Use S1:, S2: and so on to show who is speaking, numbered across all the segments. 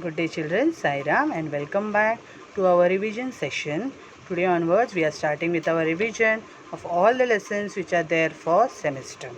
S1: Good day children, Sai Ram and welcome back to our revision session. Today onwards we are starting with our revision of all the lessons which are there for semester.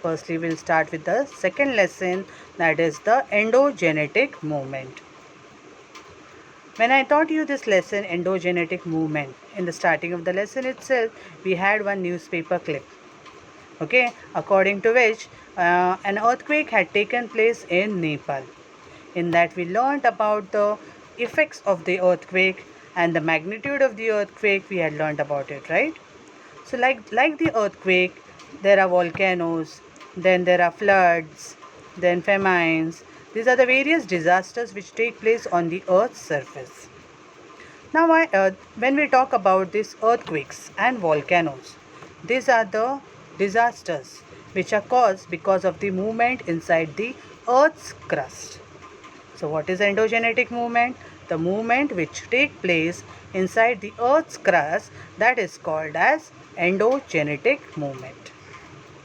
S1: Firstly we will start with the second lesson, that is the endogenetic movement. When I taught you this lesson, endogenetic movement, in the starting of the lesson itself we had one newspaper clip. Okay, according to which an earthquake had taken place in Nepal. In that we learnt about the effects of the earthquake and the magnitude of the earthquake. We had learnt about it, right? So like the earthquake, there are volcanoes, then there are floods, then famines. These are the various disasters which take place on the earth's surface. Now when we talk about these earthquakes and volcanoes, these are the disasters which are caused because of the movement inside the earth's crust. So what is endogenetic movement? The movement which take place inside the earth's crust, that is called as endogenetic movement.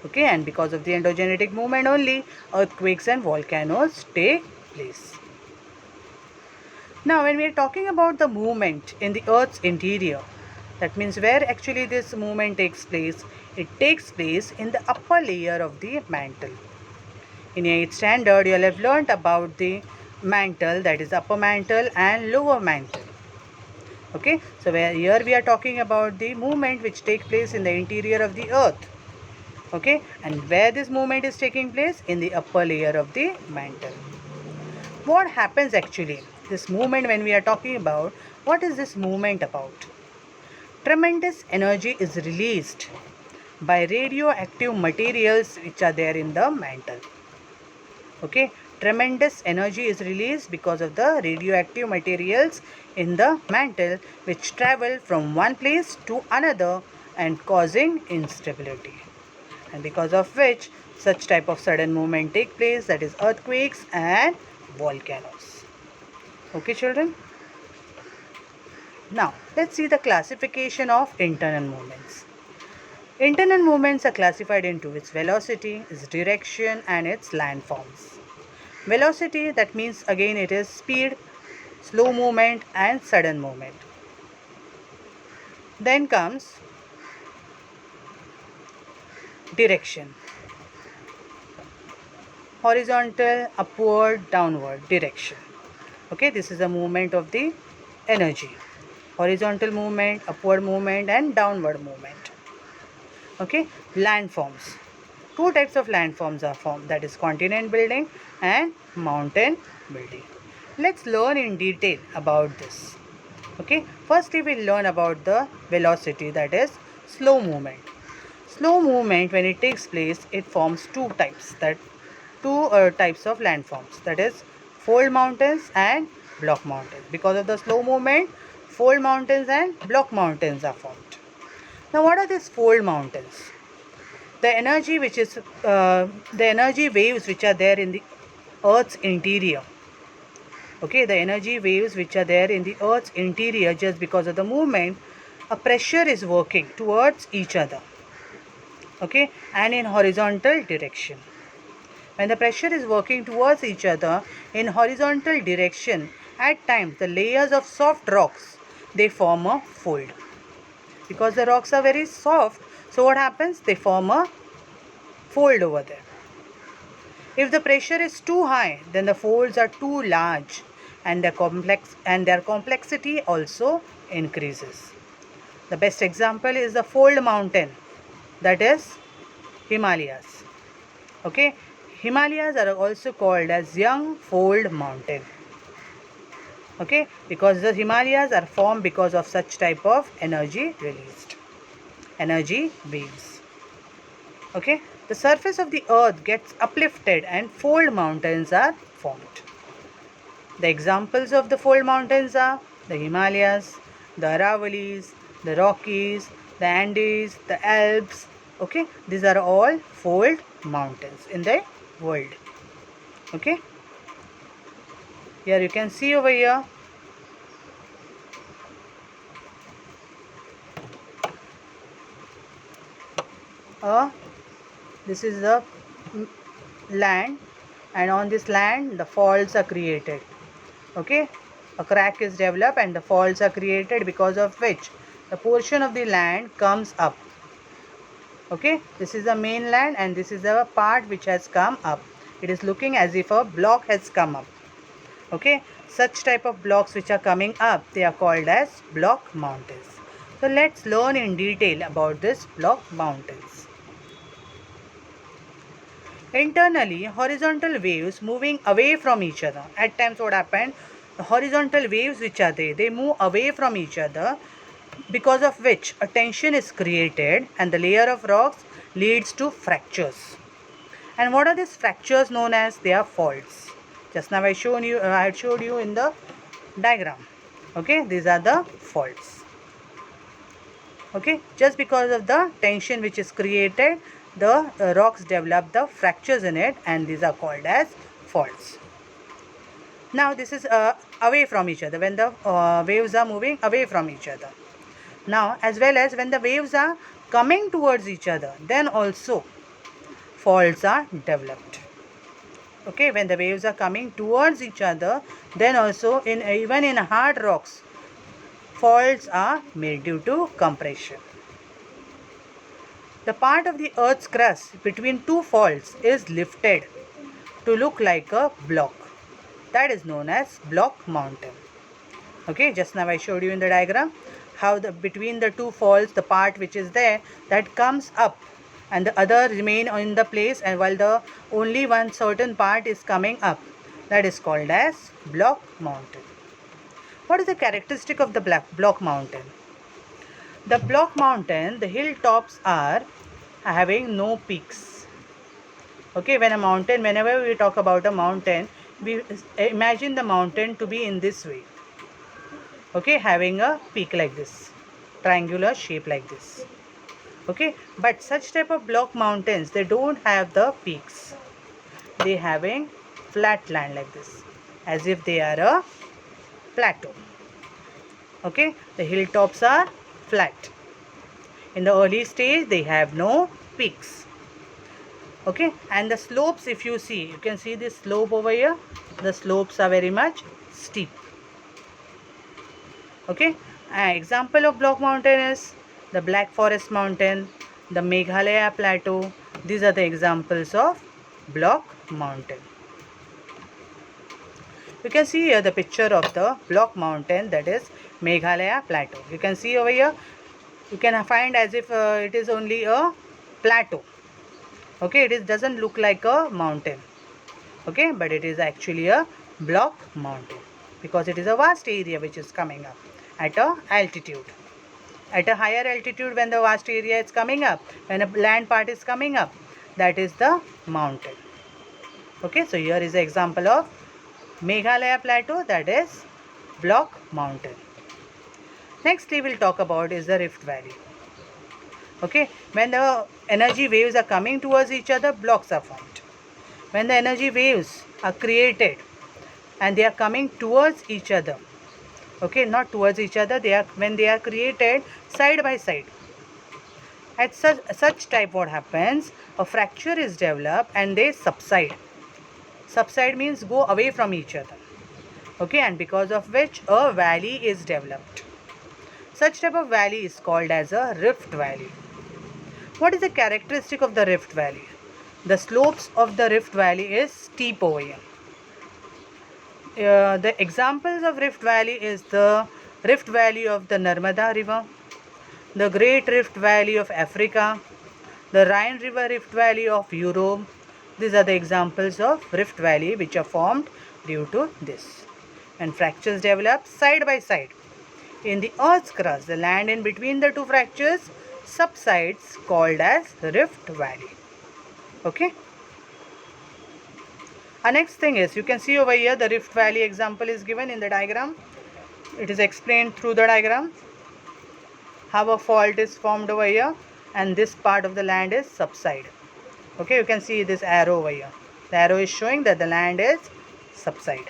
S1: Okay, and because of the endogenetic movement only, earthquakes and volcanoes take place. Now when we are talking about the movement in the earth's interior, that means where actually this movement takes place, it takes place in the upper layer of the mantle. In 8th standard, you will have learnt about the mantle, that is upper mantle and lower mantle. Okay, so here we are talking about the movement which takes place in the interior of the earth. Okay, and where this movement is taking place? In the upper layer of the mantle. What happens actually? This movement, when we are talking about, what is this movement about? Tremendous energy is released by radioactive materials which are there in the mantle. Okay, tremendous energy is released because of the radioactive materials in the mantle which travel from one place to another and causing instability, and because of which such type of sudden movement take place, that is earthquakes and volcanoes. Okay children, now let's see the classification of internal movements. Internal movements are classified into its velocity, its direction and its landforms. Velocity, that means again it is speed, slow movement and sudden movement. Then comes direction. Horizontal, upward, downward direction. Okay, this is a movement of the energy. Horizontal movement, upward movement and downward movement. Okay, landforms. Two types of landforms are formed, that is continent building and mountain building. Let's learn in detail about this. Okay, firstly we'll learn about the velocity, that is slow movement. Slow movement, when it takes place, it forms two types of landforms, that is fold mountains and block mountains. Because of the slow movement, fold mountains and block mountains are formed. Now what are these fold mountains? The energy waves which are there in the earth's interior. Okay, the energy waves which are there in the earth's interior, just because of the movement, a pressure is working towards each other. Okay, and in horizontal direction. When the pressure is working towards each other in horizontal direction, at times the layers of soft rocks, they form a fold. Because the rocks are very soft, so what happens? They form a fold over there. If the pressure is too high, then the folds are too large and their complexity also increases. The best example is the fold mountain, that is Himalayas. Okay, Himalayas are also called as young fold mountain. Okay, because the Himalayas are formed because of such type of energy released, energy waves. Okay, the surface of the earth gets uplifted and fold mountains are formed. The examples of the fold mountains are the Himalayas, the Aravalis, the Rockies, the Andes, the Alps. Okay, these are all fold mountains in the world. Okay, here you can see over here this is the land, and on this land the faults are created. Okay, a crack is developed and the faults are created, because of which the portion of the land comes up. Okay, this is the mainland and this is the part which has come up. It is looking as if a block has come up. Okay, such type of blocks which are coming up, they are called as block mountains. So let's learn in detail about this block mountains. Internally, horizontal waves moving away from each other. At times what happened, the horizontal waves which are there, they move away from each other, because of which a tension is created and the layer of rocks leads to fractures. And what are these fractures known as? They are faults. Just now I had showed you in the diagram. Okay, these are the faults. Okay, just because of the tension which is created, the rocks develop the fractures in it, and these are called as faults. Now this is away from each other, when the waves are moving away from each other. Now, as well as when the waves are coming towards each other, then also faults are developed. Okay, when the waves are coming towards each other, then also even in hard rocks, faults are made due to compression. The part of the earth's crust between two faults is lifted to look like a block. That is known as block mountain. Okay, just now I showed you in the diagram how between the two faults, the part which is there, that comes up and the other remain in the place, and while the only one certain part is coming up, that is called as block mountain. What is the characteristic of the block mountain? The block mountain, the hilltops are having no peaks. Okay, whenever we talk about a mountain, we imagine the mountain to be in this way. Okay, having a peak like this, triangular shape like this. Okay, but such type of block mountains, they don't have the peaks. They having flat land like this, as if they are a plateau. Okay, the hilltops are flat. In the early stage, they have no peaks. Okay, and the slopes, if you see, you can see this slope over here. The slopes are very much steep. Okay, an example of block mountain is the Black Forest Mountain, the Meghalaya Plateau. These are the examples of block mountain. You can see here the picture of the block mountain, that is Meghalaya Plateau. You can see over here, you can find as if it is only a plateau. Okay, it doesn't look like a mountain. Okay, but it is actually a block mountain, because it is a vast area which is coming up at a altitude. At a higher altitude, when the vast area is coming up, when a land part is coming up, that is the mountain. Okay, so here is the example of Meghalaya Plateau, that is block mountain. Next we will talk about is the Rift Valley. Okay, when the energy waves are coming towards each other, blocks are formed. When the energy waves are created and they are coming towards each other, okay, not towards each other, when they are created side by side, at such type, what happens, a fracture is developed and they subside. Subside means go away from each other. Okay, and because of which a valley is developed. Such type of valley is called as a rift valley. What is the characteristic of the rift valley? The slopes of the rift valley is steep over here. The examples of rift valley is the rift valley of the Narmada river, the great rift valley of Africa, the Rhine river rift valley of Europe. These are the examples of rift valley which are formed due to this. When fractures develop side by side in the earth's crust, the land in between the two fractures subsides, called as rift valley. Okay. Our next thing is, you can see over here the rift valley example is given in the diagram. It is explained through the diagram how a fault is formed over here, and this part of the land is subside. Okay, you can see this arrow over here. The arrow is showing that the land is subside.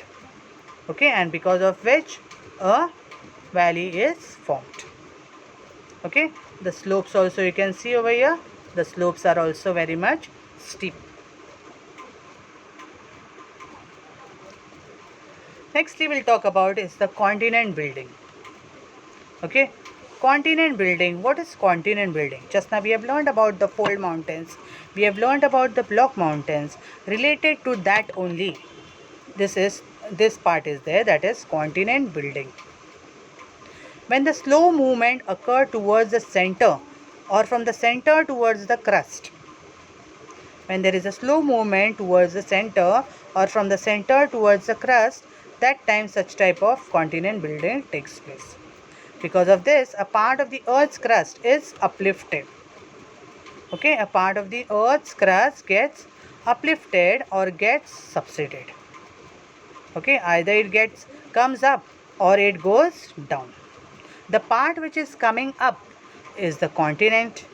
S1: Okay, and because of which a valley is formed. Okay, the slopes also you can see over here. The slopes are also very much steep. Nextly we'll talk about is the continent building. Okay, continent building. What is continent building? Just now we have learned about the fold mountains. We have learned about the block mountains. Related to that only, this part is there, that is continent building. When the slow movement occurs towards the center or from the center towards the crust. When there is a slow movement towards the center or from the center towards the crust, that time such type of continent building takes place. Because of this, a part of the Earth's crust is uplifted. Okay, a part of the Earth's crust gets uplifted or gets subsided. Okay, either it comes up or it goes down. The part which is coming up is the continent.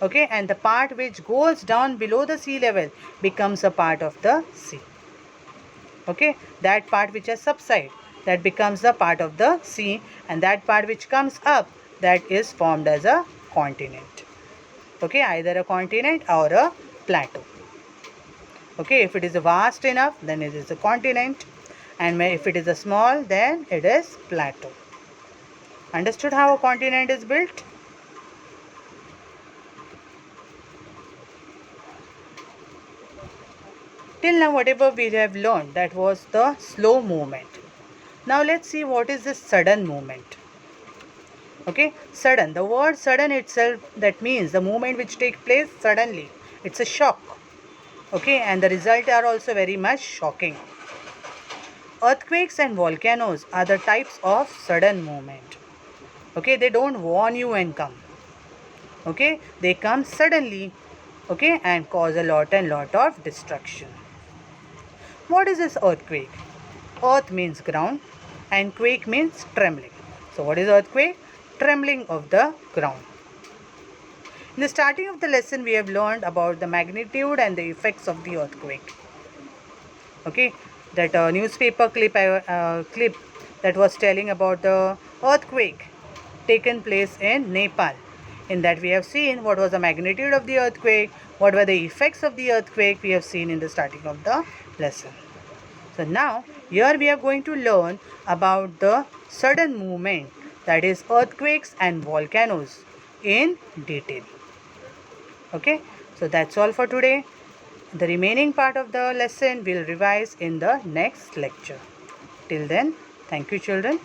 S1: Okay, and the part which goes down below the sea level becomes a part of the sea. Okay, that part which has subsided, that becomes a part of the sea, and that part which comes up, that is formed as a continent. Okay, either a continent or a plateau. Okay, if it is vast enough, then it is a continent, and if it is a small, then it is plateau. Understood how a continent is built? Till now whatever we have learned, that was the slow movement. Now let's see what is this sudden movement. Okay, sudden. The word sudden itself, that means the movement which takes place suddenly. It's a shock. Okay, and the results are also very much shocking. Earthquakes and volcanoes are the types of sudden movement. Okay, they don't warn you and come. Okay, they come suddenly. Okay, and cause a lot of destruction. What is this earthquake? Earth means ground and quake means trembling. So what is earthquake? Trembling of the ground. In the starting of the lesson, we have learned about the magnitude and the effects of the earthquake. Okay, that newspaper clip that was telling about the earthquake taken place in Nepal. In that we have seen what was the magnitude of the earthquake, what were the effects of the earthquake, we have seen in the starting of the lesson. So now here we are going to learn about the sudden movement, that is earthquakes and volcanoes, in detail. Okay, so that's all for today. The remaining part of the lesson we'll revise in the next lecture. Till then, thank you children.